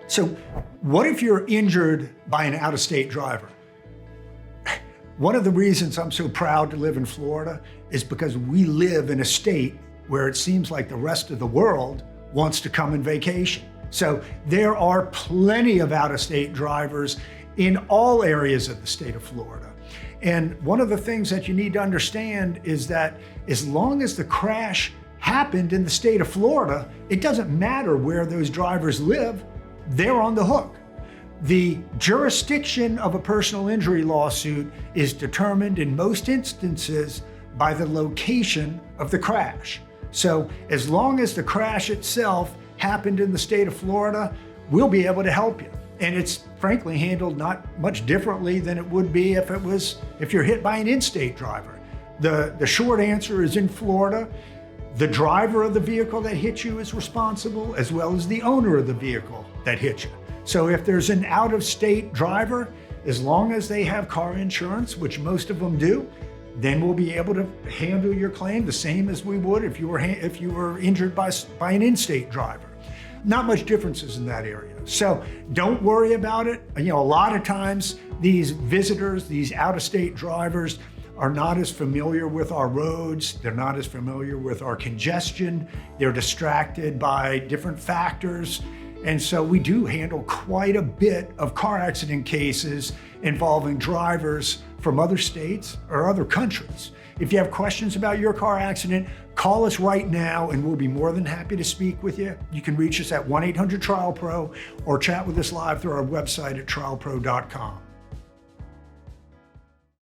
So what if you're injured by an out-of-state driver? One of the reasons I'm so proud to live in Florida is because we live in a state where it seems like the rest of the world wants to come and vacation. So there are plenty of out-of-state drivers in all areas of the state of Florida. And one of the things that you need to understand is that as long as the crash happened in the state of Florida, it doesn't matter where those drivers live, they're on the hook. The jurisdiction of a personal injury lawsuit is determined in most instances by the location of the crash. So as long as the crash itself happened in the state of Florida, we'll be able to help you. And it's frankly handled not much differently than it would be if you're hit by an in-state driver. The short answer is in Florida, the driver of the vehicle that hit you is responsible, as well as the owner of the vehicle that hit you. So if there's an out-of-state driver, as long as they have car insurance, which most of them do, then we'll be able to handle your claim the same as we would if you were injured by an in-state driver. Not much differences in that area. So don't worry about it. A lot of times these visitors, these out-of-state drivers, are not as familiar with our roads. They're not as familiar with our congestion. They're distracted by different factors. And so we do handle quite a bit of car accident cases involving drivers from other states or other countries. If you have questions about your car accident, call us right now and we'll be more than happy to speak with you. You can reach us at 1-800-TRIAL-PRO or chat with us live through our website at trialpro.com.